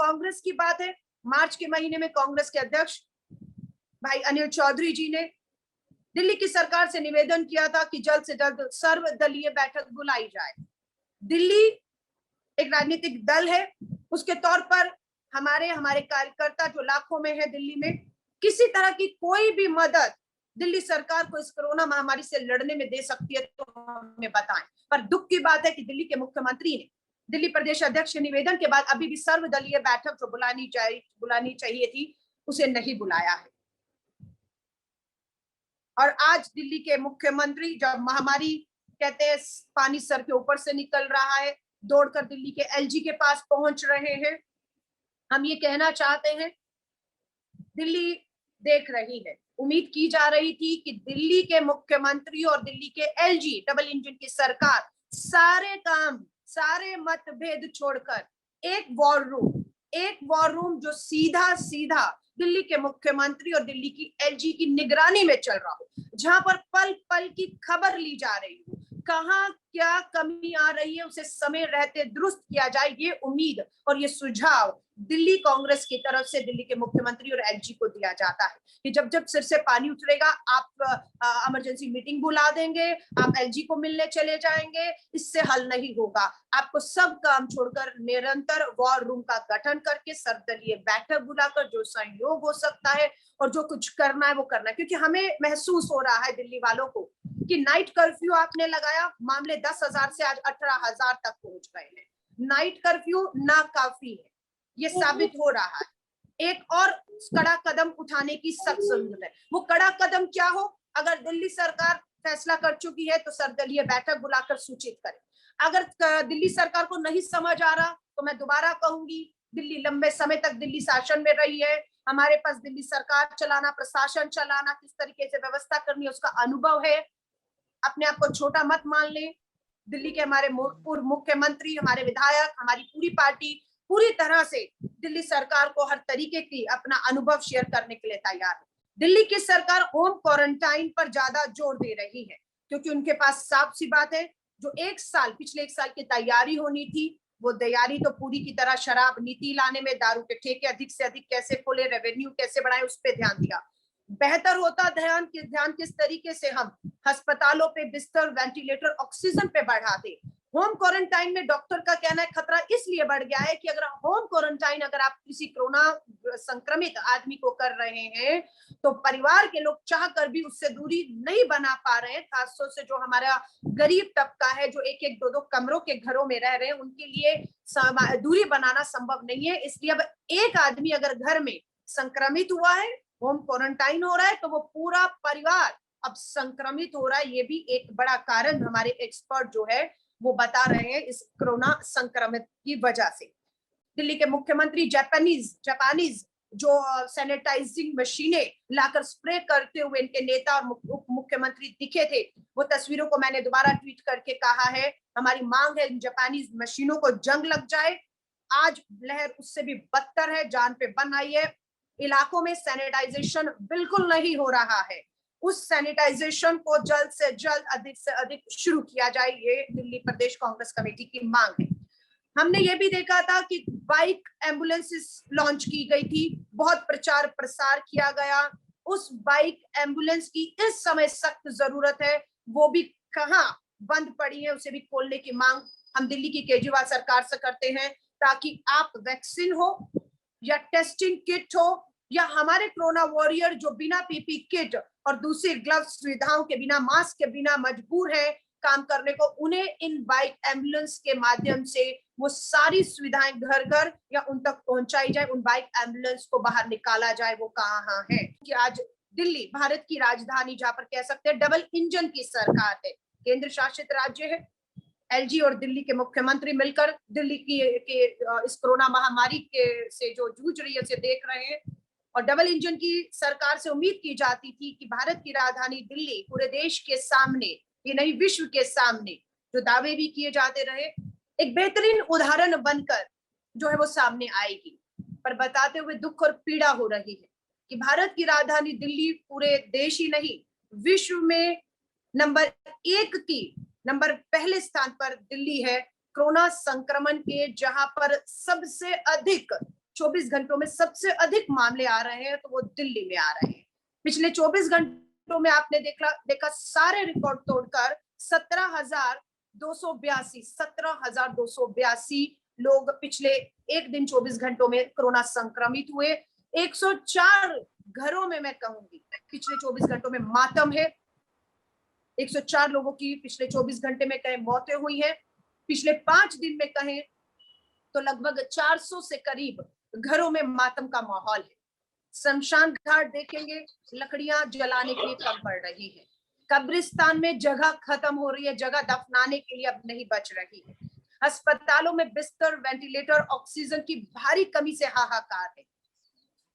कांग्रेस की बात है, मार्च के महीने में कांग्रेस के अध्यक्ष भाई अनिल चौधरी जी ने दिल्ली की सरकार से निवेदन किया था कि जल्द से जल्द सर्वदलीय बैठक बुलाई जाए। दिल्ली एक राजनीतिक दल है, उसके तौर पर हमारे कार्यकर्ता जो लाखों में है दिल्ली में, किसी तरह की कोई भी मदद दिल्ली सरकार को इस कोरोना महामारी से लड़ने में दे सकती है तो हमें बताएं। पर दुख की बात है कि दिल्ली के मुख्यमंत्री ने दिल्ली प्रदेश अध्यक्ष के निवेदन के बाद अभी भी सर्वदलीय बैठक जो बुलानी चाहिए थी उसे नहीं बुलाया है। और आज दिल्ली के मुख्यमंत्री जब महामारी कहते हैं पानी सर के ऊपर से निकल रहा है, दौड़कर दिल्ली के एलजी के पास पहुंच रहे हैं। हम ये कहना चाहते हैं, दिल्ली देख रही है, उम्मीद की जा रही थी कि दिल्ली के मुख्यमंत्री और दिल्ली के एलजी डबल इंजन की सरकार सारे काम, सारे मतभेद छोड़कर एक वॉर रूम जो सीधा सीधा दिल्ली के मुख्यमंत्री और दिल्ली की एलजी की निगरानी में चल रहा हो, जहां पर पल पल की खबर ली जा रही हो, कहां क्या कमी आ रही है उसे समय रहते दुरुस्त किया जाए, ये उम्मीद और ये सुझाव दिल्ली कांग्रेस की तरफ से दिल्ली के मुख्यमंत्री और एलजी को दिया जाता है कि जब जब सिर से पानी उतरेगा आप इमरजेंसी मीटिंग बुला देंगे, आप एलजी को मिलने चले जाएंगे, इससे हल नहीं होगा। आपको सब काम छोड़कर निरंतर वॉर रूम का गठन करके सर्वदलीय बैठक बुलाकर जो सहयोग हो सकता है और जो कुछ करना है वो करना है, क्योंकि हमें महसूस हो रहा है दिल्ली वालों को कि नाइट कर्फ्यू आपने लगाया, मामले 10,000 से आज 18,000 तक पहुंच गए हैं। नाइट कर्फ्यू ना काफी है, ये साबित हो रहा है। एक और कड़ा कदम उठाने की सख्त जरूरत है। वो कड़ा कदम क्या हो? अगर दिल्ली सरकार फैसला कर चुकी है तो सर्वदलीय बैठक बुलाकर सूचित करे। अगर दिल्ली सरकार को नहीं समझ आ रहा तो मैं दोबारा कहूंगी, दिल्ली लंबे समय तक दिल्ली शासन में रही है, हमारे पास दिल्ली सरकार चलाना, प्रशासन चलाना, किस तरीके से व्यवस्था करनी है उसका अनुभव है। अपने आप को छोटा मत मान ले। दिल्ली के हमारे पूर्व मुख्यमंत्री, हमारे विधायक, हमारी पूरी पार्टी पूरी तरह से दिल्ली सरकार को हर तरीके की अपना अनुभव शेयर करने के लिए तैयार है। दिल्ली की सरकार होम क्वारंटाइन पर ज्यादा जोर दे रही है क्योंकि उनके पास साफ सी बात है, जो पिछले एक साल की तैयारी होनी थी वो तैयारी तो पूरी की तरह शराब नीति लाने में, दारू के ठेके अधिक से अधिक कैसे खोले, रेवेन्यू कैसे बढ़ाए, उस पर ध्यान दिया। बेहतर होता ध्यान किस तरीके से हम अस्पतालों पे बिस्तर, वेंटिलेटर, ऑक्सीजन पे बढ़ा दे। होम क्वारंटाइन में डॉक्टर का कहना है खतरा इसलिए बढ़ गया है कि अगर होम क्वारंटाइन अगर आप किसी कोरोना संक्रमित आदमी को कर रहे हैं तो परिवार के लोग चाह कर भी उससे दूरी नहीं बना पा रहे हैं। खासतौर से जो हमारा गरीब तबका है जो एक एक दो दो कमरों के घरों में रह रहे हैं, उनके लिए दूरी बनाना संभव नहीं है। इसलिए अब एक आदमी अगर घर में संक्रमित हुआ है, होम क्वारंटाइन हो रहा है, तो वो पूरा परिवार अब संक्रमित हो रहा है। ये भी एक बड़ा कारण हमारे एक्सपर्ट जो है वो बता रहे हैं इस कोरोना संक्रमित की वजह से। दिल्ली के मुख्यमंत्री जापानीज जो सैनिटाइजिंग मशीनें लाकर स्प्रे करते हुए इनके नेता और उप मुख्यमंत्री दिखे थे, वो तस्वीरों को मैंने दोबारा ट्वीट करके कहा है, हमारी मांग है इन जापानीज मशीनों को जंग लग जाए। आज लहर उससे भी बदतर है, जान पे बन आई है। इलाकों में सैनिटाइजेशन बिल्कुल नहीं हो रहा है, उस सैनिटाइजेशन को जल्द से जल्द अधिक से अधिक शुरू किया जाए, ये दिल्ली प्रदेश कांग्रेस कमेटी की मांग है। हमने ये भी देखा था कि बाइक एम्बुलेंसेस लॉन्च की गई थी, बहुत प्रचार प्रसार किया गया। उस बाइक एम्बुलेंस की इस समय सख्त जरूरत है, वो भी कहाँ बंद पड़ी है, उसे भी खोलने की मांग हम दिल्ली की केजरीवाल सरकार से करते हैं, ताकि आप वैक्सीन हो या टेस्टिंग किट हो या हमारे कोरोना वॉरियर जो बिना पीपी किट और दूसरी ग्लव सुविधाओं के बिना, मास्क के बिना मजबूर है काम करने को, उन्हें इन बाइक एम्बुलेंस के माध्यम से वो सारी सुविधाएं घर घर या उन तक पहुंचाई जाए, उन बाइक एम्बुलेंस को बाहर निकाला जाए वो कहाँ है। कि आज दिल्ली भारत की राजधानी, जहां पर कह सकते हैं डबल इंजन की सरकार है, केंद्र शासित राज्य है, एलजी और दिल्ली के मुख्यमंत्री मिलकर दिल्ली की इस कोरोना महामारी के से जो जूझ रही है उसे देख रहे हैं। और डबल इंजन की सरकार से उम्मीद की जाती थी कि भारत की राजधानी दिल्ली पूरे देश के सामने, ये नहीं विश्व के सामने जो दावे भी किए जाते रहे, एक बेहतरीन उदाहरण बनकर जो है वो सामने आएगी। पर बताते हुए दुख और पीड़ा हो रही है कि भारत की राजधानी दिल्ली पूरे देश ही नहीं विश्व में नंबर पहले स्थान पर दिल्ली है कोरोना संक्रमण के, जहां पर सबसे अधिक 24 घंटों में सबसे अधिक मामले आ रहे हैं तो वो दिल्ली में आ रहे हैं। पिछले 24 घंटों में आपने देखा सारे रिकॉर्ड तोड़कर 17,282 लोग पिछले एक दिन 24 घंटों में कोरोना संक्रमित हुए। 104 घरों में मैं कहूंगी पिछले 24 घंटों में मातम है। 104 लोगों की पिछले 24 घंटे में कहीं मौतें हुई हैं। पिछले 5 दिन में कहें तो लगभग 400 से करीब घरों में मातम का माहौल है। शमशान घाट देखेंगे, लकड़ियां जलाने के लिए कम पड़ रही है। कब्रिस्तान में जगह खत्म हो रही है, जगह दफनाने के लिए अब नहीं बच रही है। अस्पतालों में बिस्तर, वेंटिलेटर, ऑक्सीजन की भारी कमी से हाहाकार है।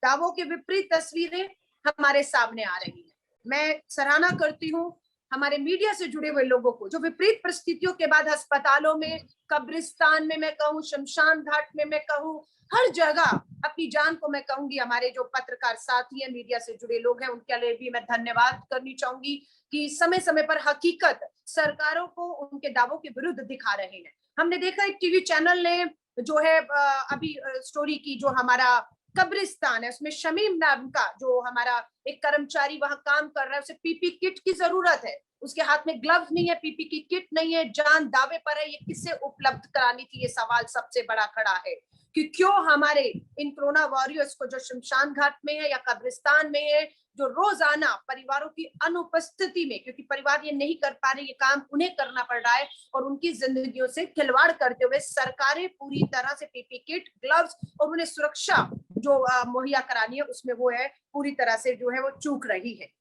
दावों के विपरीत तस्वीरें हमारे सामने आ रही है। मैं सराहना करती हूँ हमारे मीडिया से जुड़े हुए लोगों को, जो विपरीत परिस्थितियों के बाद अस्पतालों में, कब्रिस्तान में मैं कहूँ, शमशान घाट में मैं कहूँ, हर जगह अपनी जान को मैं कहूंगी, हमारे जो पत्रकार साथी हैं, मीडिया से जुड़े लोग हैं, उनके लिए भी मैं धन्यवाद करनी चाहूंगी कि समय समय पर हकीकत सरकारों को उनके दावों के विरुद्ध दिखा रहे हैं। हमने देखा एक टीवी चैनल ने जो है अभी स्टोरी की, जो हमारा कब्रिस्तान है उसमें शमीम नाम का जो हमारा एक कर्मचारी वहां काम कर रहा है, उसे पीपी किट की जरूरत है, उसके हाथ में ग्लव्स नहीं है, पीपी की किट नहीं है, जान दावे पर है, ये किससे उपलब्ध करानी थी? ये सवाल सबसे बड़ा खड़ा है कि क्यों हमारे इन कोरोना वॉरियर्स को जो शमशान घाट में है या कब्रिस्तान में है, जो रोजाना परिवारों की अनुपस्थिति में, क्योंकि परिवार ये नहीं कर पा रहे, ये काम उन्हें करना पड़ रहा है, और उनकी जिंदगियों से खिलवाड़ करते हुए सरकारें पूरी तरह से पीपी किट, ग्लव्स और उन्हें सुरक्षा जो मुहैया करानी है उसमें वो है पूरी तरह से जो है वो चूक रही है।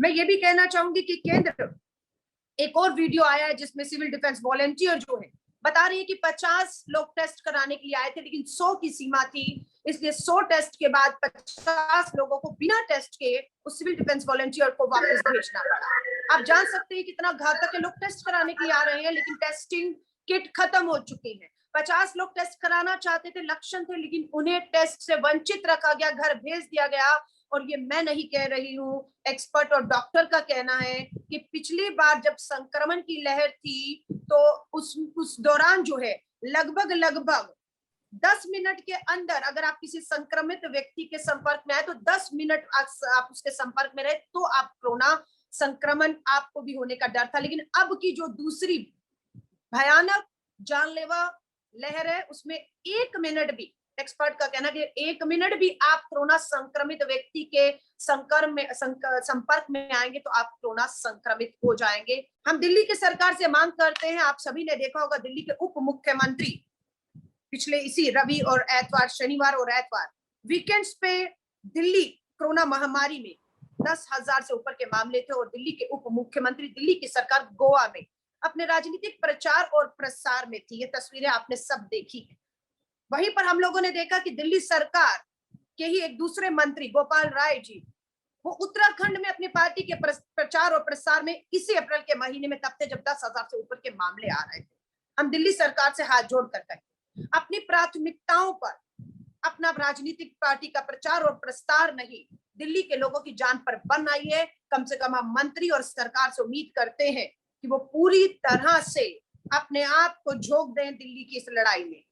मैं ये भी कहना चाहूंगी कि केंद्र एक और वीडियो आया है जिसमें सिविल डिफेंस वॉलेंटियर जो है बता रही है कि 50 लोग टेस्ट कराने के लिए आए थे, लेकिन 100 की सीमा थी, इसलिए 100 टेस्ट के बाद 50 लोगों को बिना टेस्ट के उस सिविल डिफेंस वॉलेंटियर को वापस भेजना पड़ा। आप जान सकते हैं कितना घातक है, लोग टेस्ट कराने के लिए आ रहे हैं लेकिन टेस्टिंग किट खत्म हो चुकी है। 50 लोग टेस्ट कराना चाहते थे, लक्षण थे, लेकिन उन्हें टेस्ट से वंचित रखा गया, घर भेज दिया गया। और ये मैं नहीं कह रही हूँ, एक्सपर्ट और डॉक्टर का कहना है कि पिछली बार जब संक्रमण की लहर थी तो उस दौरान जो है लगभग 10 मिनट के अंदर अगर आप किसी संक्रमित व्यक्ति के संपर्क में आए तो 10 मिनट आप उसके संपर्क में रहे तो आप कोरोना संक्रमण आपको भी होने का डर था। लेकिन अब की जो दूसरी भयानक जानलेवा लहर है उसमें 1 मिनट भी, एक्सपर्ट का कहना कि 1 मिनट भी आप कोरोना संक्रमित व्यक्ति के संपर्क में आएंगे तो आप कोरोना संक्रमित हो जाएंगे। हम दिल्ली की सरकार से मांग करते हैं, आप सभी ने देखा होगा दिल्ली के उप मुख्यमंत्री पिछले इसी रवि और एतवार, शनिवार और एतवार वीकेंड्स पे दिल्ली कोरोना महामारी में 10,000 से ऊपर के मामले थे और दिल्ली के उप मुख्यमंत्री, दिल्ली की सरकार गोवा में अपने राजनीतिक प्रचार और प्रसार में थी। ये तस्वीरें आपने सब देखी है। वहीं पर हम लोगों ने देखा कि दिल्ली सरकार के ही एक दूसरे मंत्री गोपाल राय जी, वो उत्तराखंड में अपनी पार्टी के प्रचार और प्रसार में इसी अप्रैल के महीने में तब थे जब 10,000 से ऊपर के मामले आ रहे थे। हम दिल्ली सरकार से हाथ जोड़कर कहते अपनी प्राथमिकताओं पर अपना राजनीतिक पार्टी का प्रचार और प्रसार नहीं, दिल्ली के लोगों की जान पर बन आई है। कम से कम हम मंत्री और सरकार से उम्मीद करते हैं कि वो पूरी तरह से अपने आप को झोंक दें दिल्ली की इस लड़ाई में।